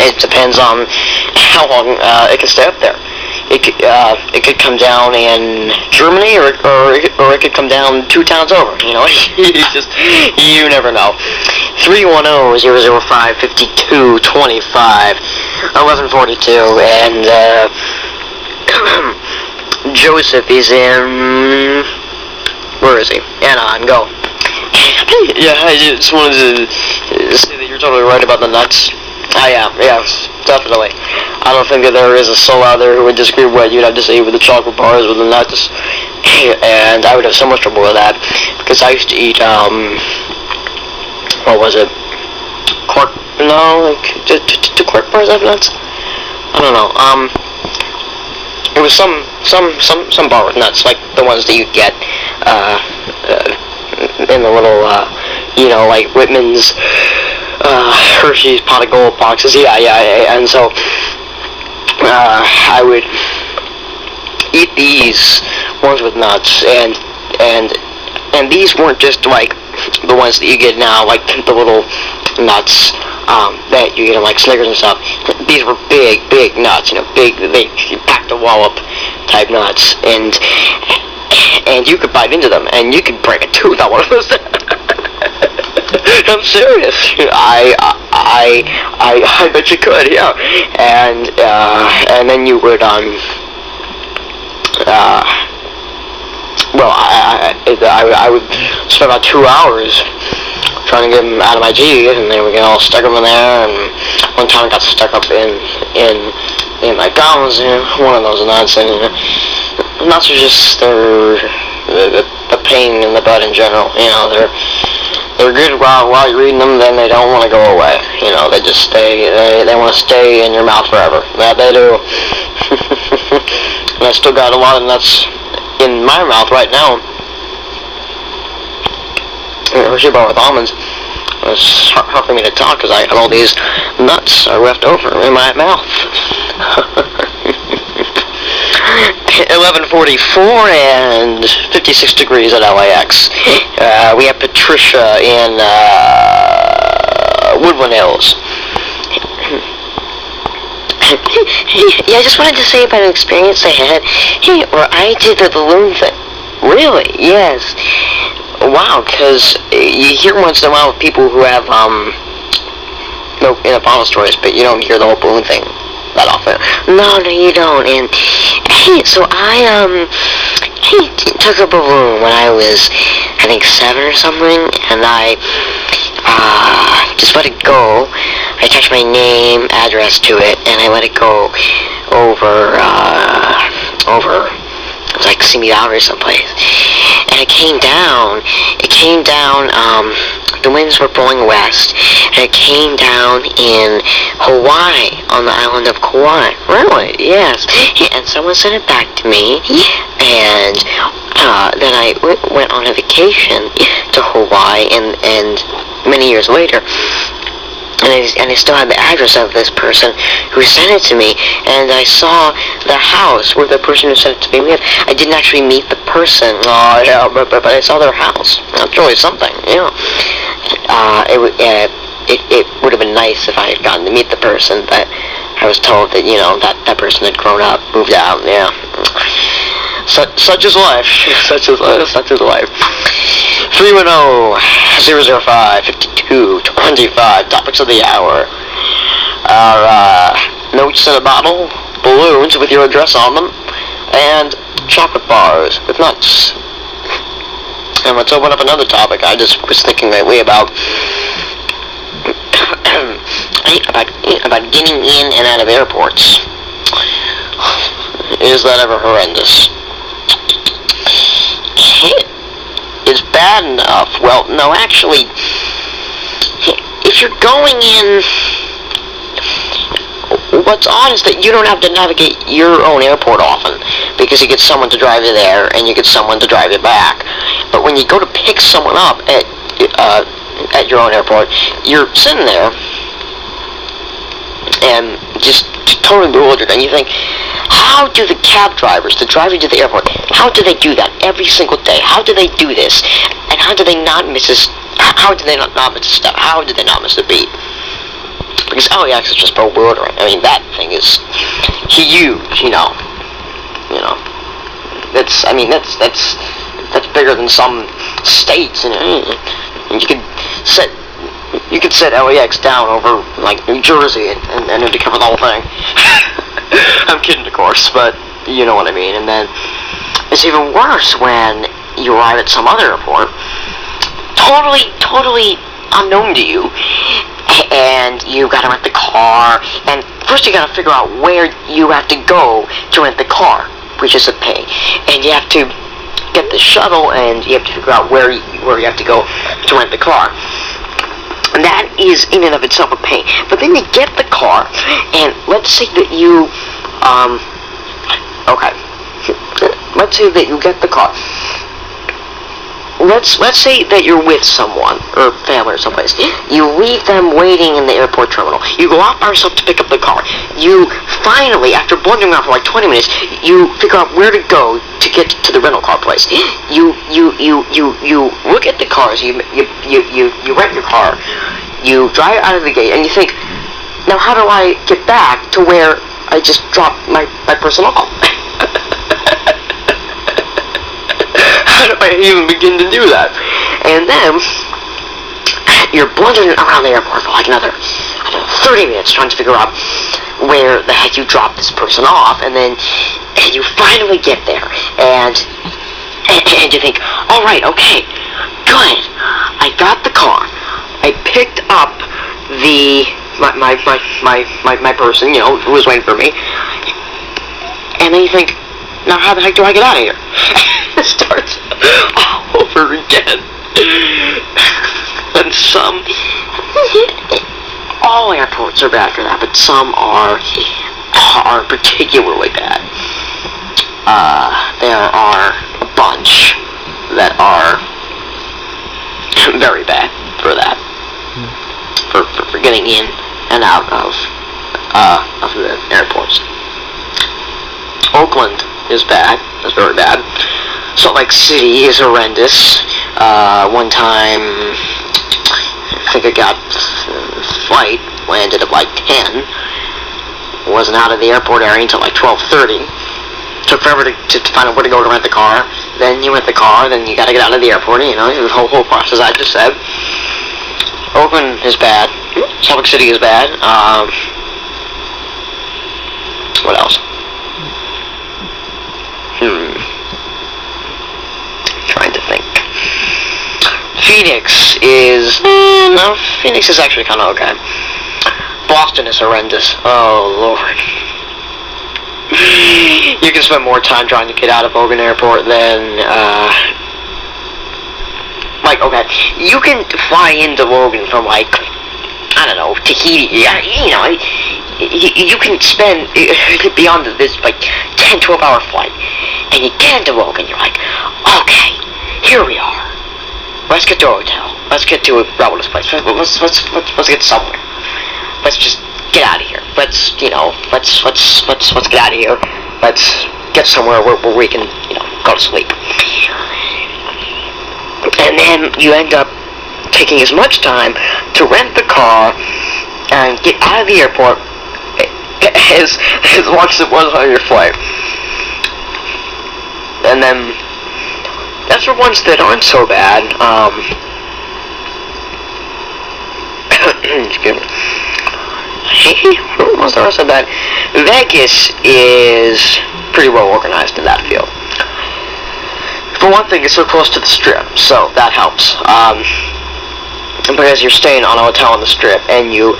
It depends on how long it can stay up there. It could come down in Germany, or it could come down 2 towns over. You know, you never know. 310-005-5225, 1142, and Joseph is in. Where is he? Anaheim. Go. Yeah, I just wanted to say that you're totally right about the nuts. I am, yes, definitely. I don't think that there is a soul out there who would disagree with what you'd have to say with the chocolate bars with the nuts. And I would have so much trouble with that, because I used to eat, what was it? Quark? No, like, do quark bars have nuts? I don't know. It was some bar with nuts, like the ones that you get, in the little, like Whitman's, Hershey's pot of gold boxes. Yeah, and so I would eat these ones with nuts, and these weren't just like the ones that you get now, like the little nuts that you get in like Snickers and stuff. These were big nuts, big, they packed a wallop type nuts, and you could bite into them, and you could break a tooth on one of those. I'm serious. I bet you could, yeah. And then you would I would spend about 2 hours trying to get them out of my teeth, and then we can all stuck them in there. And one time I got stuck up in my gums, one of those nuts, and nuts are just they're the pain in the butt in general. They're good while you're eating them, then they don't want to go away. They just stay, they want to stay in your mouth forever. That they do. And I still got a lot of nuts in my mouth right now. Hershey bar with almonds. It's hard for me to talk because I have all these nuts left over in my mouth. 11:44 and 56 degrees at LAX. We have Patricia in Woodland Hills. Yeah, I just wanted to say about an experience I had. Where I did the balloon thing. Really? Yes. Wow, because you hear once in a while of people who have in bottle stories, but you don't hear the whole balloon thing that often. No, you don't. And so I took a balloon when I was, I think, 7 or something, and I just let it go. I attached my name, address to it, and I let it go over it was like Simi Valley or someplace. And it came down, the winds were blowing west, and it came down in Hawaii, on the island of Kauai. Really? Yes. And someone sent it back to me, and then I went on a vacation to Hawaii, and many years later, and I still had the address of this person who sent it to me, and I saw the house where the person who sent it to me lived. I didn't actually meet the person, but I saw their house. That's really something, It would have been nice if I had gotten to meet the person, but I was told that, that person had grown up, moved out, yeah. Such is life. Such is life. 310-005-5225, topics of the hour. Our notes in a bottle, balloons with your address on them, and chocolate bars with nuts. And let's open up another topic. I just was thinking lately about getting in and out of airports. Is that ever horrendous? Is bad enough. Well, no, actually, if you're going in, what's odd is that you don't have to navigate your own airport often, because you get someone to drive you there, and you get someone to drive you back. But when you go to pick someone up at your own airport, you're sitting there, and just totally bewildered, and you think, how do the cab drivers, the drive you to the airport, how do they do that every single day? How do they do this? And how do they not miss a step? How do they not miss a beat? Because LAX is just bewildering. I mean, that thing is huge, you know. That's bigger than some states, and you could set LAX down over, like, New Jersey, and to cover the whole thing. I'm kidding, of course, but you know what I mean. And then it's even worse when you arrive at some other airport, totally unknown to you, and you gotta rent the car, and first you gotta figure out where you have to go to rent the car, which is a pain, and you have to get the shuttle, and you have to figure out where you have to go to rent the car. And that is in and of itself a pain. But then you get the car, and let's say that you, let's say that you get the car. Let's say that you're with someone, or family or someplace. You leave them waiting in the airport terminal. You go out by yourself to pick up the car. You finally, after blundering around for like 20 minutes, you figure out where to go to get to the rental car place. You look at the cars. You rent your car. You drive out of the gate, and you think, now how do I get back to where I just dropped my person off? How do I even begin to do that? And then you're blundering around the airport for like another 30 minutes trying to figure out where the heck you dropped this person off, and then you finally get there, and you think, all right, okay, good, I got the car, I picked up my person, you know, who was waiting for me, and then you think, now how the heck do I get out of here? It starts all over again. And all airports are bad for that, but some are particularly bad. There are a bunch that are very bad for that, for getting in and out of the airports. Oakland is bad. It's very bad. Salt Lake City is horrendous. One time, I think I got a flight, landed at like 10. Wasn't out of the airport area until like 12:30. Took forever to find out where to go to rent the car. Then you rent the car, then you gotta get out of the airport, you know, the whole process I just said. Oakland is bad. Salt Lake City is bad. What else? Trying to think. Phoenix is actually kind of okay. Boston is horrendous. Oh Lord. You can spend more time trying to get out of Logan Airport than okay, you can fly into Logan from like, I don't know, Tahiti. You know, you can spend beyond this like 10-12 hour flight, and you get into Logan. You're like, okay, here we are. Let's get to a hotel. Let's get to a relative's place. Let's get somewhere. Let's just get out of here. Let's get out of here. Let's get somewhere where we can, you know, go to sleep. And then you end up taking as much time to rent the car and get out of the airport as much as it was on your flight. And then that's for ones that aren't so bad. Excuse me. What's the rest of that? Vegas is pretty well organized in that field. For one thing, it's so close to the Strip, so that helps. Because you're staying on a hotel on the Strip, and you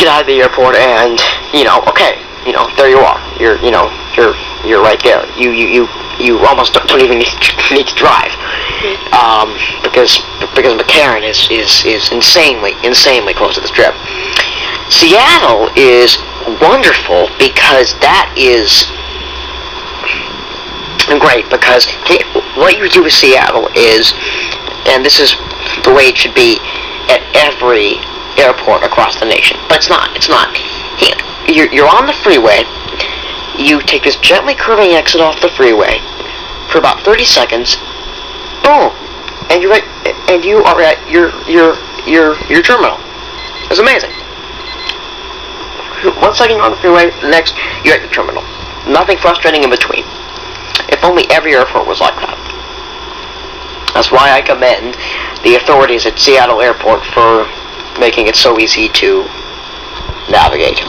get out of the airport, and okay, there you are. You're right there. You almost don't even need to drive, because McCarran is insanely close to the Strip. Seattle is wonderful because that is great, because what you do with Seattle is, and this is the way it should be at every airport across the nation, but it's not. You're on the freeway. You take this gently curving exit off the freeway for about 30 seconds. Boom, and you're right, and you are at your terminal. It's amazing. 1 second you're on the freeway, the next you're at the terminal. Nothing frustrating in between. If only every airport was like that. That's why I commend the authorities at Seattle Airport for making it so easy to navigate.